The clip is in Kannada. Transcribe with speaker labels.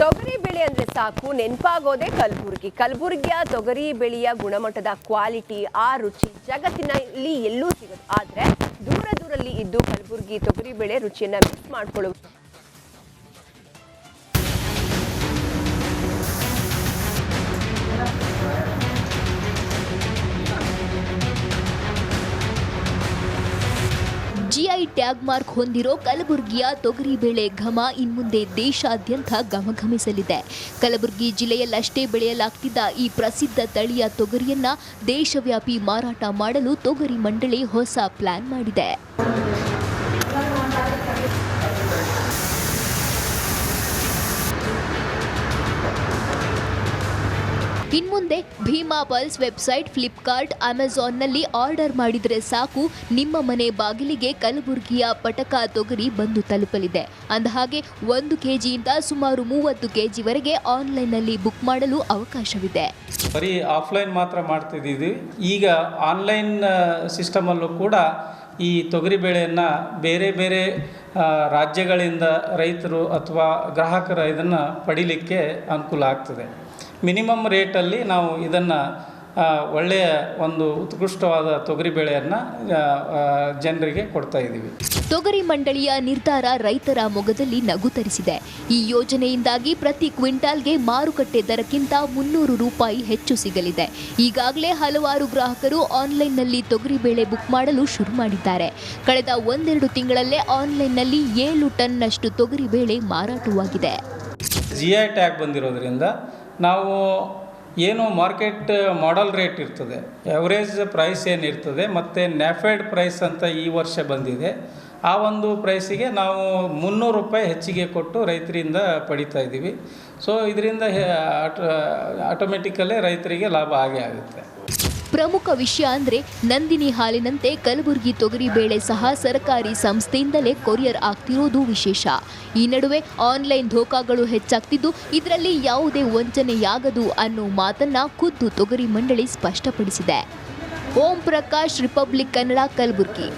Speaker 1: ತೊಗರಿ ಬೆಳೆ ಅಂದ್ರೆ ಸಾಕು ನೆನಪಾಗೋದೇ ಕಲಬುರಗಿಯ ತೊಗರಿ ಬೆಳೆಯ ಗುಣಮಟ್ಟದ ಕ್ವಾಲಿಟಿ ಆ ರುಚಿ ಜಗತ್ತಿನಲ್ಲಿ ಎಲ್ಲೂ ಸಿಗೋದು. ಆದ್ರೆ ದೂರದಲ್ಲಿ ಇದ್ದು ಕಲಬುರಗಿ ತೊಗರಿ ಬೆಳೆ ರುಚಿಯನ್ನ ಮಿಸ್ ಮಾಡ್ಕೊಳ್ಳುವುದು
Speaker 2: ಜಿಐ ಟ್ಯಾಗ್ ಮಾರ್ಕ್ ಹೊಂದಿರೋ ಕಲಬುರಗಿಯ ತೊಗರಿ ಬೆಳೆ ಘಮ ಇನ್ಮುಂದೆ ದೇಶಾದ್ಯಂತ ಘಮಘಮಿಸಲಿದೆ. ಕಲಬುರಗಿ ಜಿಲ್ಲೆಯಲ್ಲಷ್ಟೇ ಬೆಳೆಯಲಾಗ್ತಿದ್ದ ಈ ಪ್ರಸಿದ್ಧ ತಳಿಯ ತೊಗರಿಯನ್ನ ದೇಶವ್ಯಾಪಿ ಮಾರಾಟ ಮಾಡಲು ತೊಗರಿ ಮಂಡಳಿ ಹೊಸ ಪ್ಲಾನ್ ಮಾಡಿದೆ. ಇನ್ಮುಂದೆ ಭೀಮಾ ಪಲ್ಸ್ ವೆಬ್ಸೈಟ್, ಫ್ಲಿಪ್ಕಾರ್ಟ್, ಅಮೆಜಾನ್ನಲ್ಲಿ ಆರ್ಡರ್ ಮಾಡಿದರೆ ಸಾಕು ನಿಮ್ಮ ಮನೆ ಬಾಗಿಲಿಗೆ ಕಲಬುರಗಿಯ ಪಟಕ ತೊಗರಿ ಬಂದು ತಲುಪಲಿದೆ. ಅಂದಹಾಗೆ 1 ಕೆಜಿಯಿಂದ ಸುಮಾರು 30 ಕೆಜಿವರೆಗೆ ಆನ್ಲೈನ್ನಲ್ಲಿ ಬುಕ್ ಮಾಡಲು ಅವಕಾಶವಿದೆ.
Speaker 3: ಬರೀ ಆಫ್ಲೈನ್ ಮಾತ್ರ ಮಾಡ್ತಿದ್ದೀವಿ. ಈಗ ಆನ್ಲೈನ್ ಸಿಸ್ಟಮಲ್ಲೂ ಕೂಡ ಈ ತೊಗರಿ ಬೆಳೆಯನ್ನು ಬೇರೆ ಬೇರೆ ರಾಜ್ಯಗಳಿಂದ ರೈತರು ಅಥವಾ ಗ್ರಾಹಕರು ಇದನ್ನು ಪಡಿಲಿಕ್ಕೆ ಅನುಕೂಲ ಆಗ್ತದೆ. ಮಿನಿಮಮ್ ರೇಟಲ್ಲಿ ನಾವು ಇದನ್ನು ಒಳ್ಳೆಯ ಒಂದು ಉತ್ಕೃಷ್ಟವಾದ ತೊಗರಿ ಬೆಳೆಯನ್ನು ಜನರಿಗೆ ಕೊಡ್ತಾ ಇದ್ದೀವಿ.
Speaker 2: ತೊಗರಿ ಮಂಡಳಿಯ ನಿರ್ಧಾರ ರೈತರ ಮೊಗದಲ್ಲಿ ನಗು ತರಿಸಿದೆ. ಈ ಯೋಜನೆಯಿಂದಾಗಿ ಪ್ರತಿ ಕ್ವಿಂಟಾಲ್ಗೆ ಮಾರುಕಟ್ಟೆ ದರಕ್ಕಿಂತ 300 ರೂಪಾಯಿ ಹೆಚ್ಚು ಸಿಗಲಿದೆ. ಈಗಾಗಲೇ ಹಲವಾರು ಗ್ರಾಹಕರು ಆನ್ಲೈನ್ನಲ್ಲಿ ತೊಗರಿಬೇಳೆ ಬುಕ್ ಮಾಡಲು ಶುರು ಮಾಡಿದ್ದಾರೆ. ಕಳೆದ 1-2 ತಿಂಗಳಲ್ಲೇ ಆನ್ಲೈನ್ನಲ್ಲಿ 7 ಟನ್ನಷ್ಟು ತೊಗರಿಬೇಳೆ ಮಾರಾಟವಾಗಿದೆ.
Speaker 3: ಜಿಐ ಟ್ಯಾಗ್ ಬಂದಿರೋದ್ರಿಂದ ನಾವು ಏನು ಮಾರ್ಕೆಟ್ ಮಾಡೆಲ್ ರೇಟ್ ಇರ್ತದೆ, ಎವರೇಜ್ ಪ್ರೈಸ್ ಏನಿರ್ತದೆ ಮತ್ತು ನ್ಯಾಫೆಡ್ ಪ್ರೈಸ್ ಅಂತ ಈ ವರ್ಷ ಬಂದಿದೆ. ಆ ಒಂದು ಪ್ರೈಸಿಗೆ ನಾವು 300 ರೂಪಾಯಿ ಹೆಚ್ಚಿಗೆ ಕೊಟ್ಟು ರೈತರಿಂದ ಪಡಿತಾ ಇದ್ದೀವಿ. ಸೊ ಇದರಿಂದ ಆಟೋಮೆಟಿಕಲ್ಲೇ ರೈತರಿಗೆ ಲಾಭ ಆಗೇ ಆಗುತ್ತೆ.
Speaker 2: ಪ್ರಮುಖ ವಿಷಯ ಅಂದರೆ ನಂದಿನಿ ಹಾಲಿನಂತೆ ಕಲಬುರಗಿ ತೊಗರಿ ಬೇಳೆ ಸಹ ಸರ್ಕಾರಿ ಸಂಸ್ಥೆಯಿಂದಲೇ ಕೊರಿಯರ್ ಆಗ್ತಿರೋದು ವಿಶೇಷ. ಈ ನಡುವೆ ಆನ್ಲೈನ್ ಧೋಕಾಗಳು ಹೆಚ್ಚಾಗ್ತಿದ್ದು ಇದರಲ್ಲಿ ಯಾವುದೇ ವಂಚನೆಯಾಗದು ಅನ್ನೋ ಮಾತನ್ನ ಖುದ್ದು ತೊಗರಿ ಮಂಡಳಿ ಸ್ಪಷ್ಟಪಡಿಸಿದೆ. ಓಂ ಪ್ರಕಾಶ್, ರಿಪಬ್ಲಿಕ್ ಕನ್ನಡ, ಕಲಬುರಗಿ.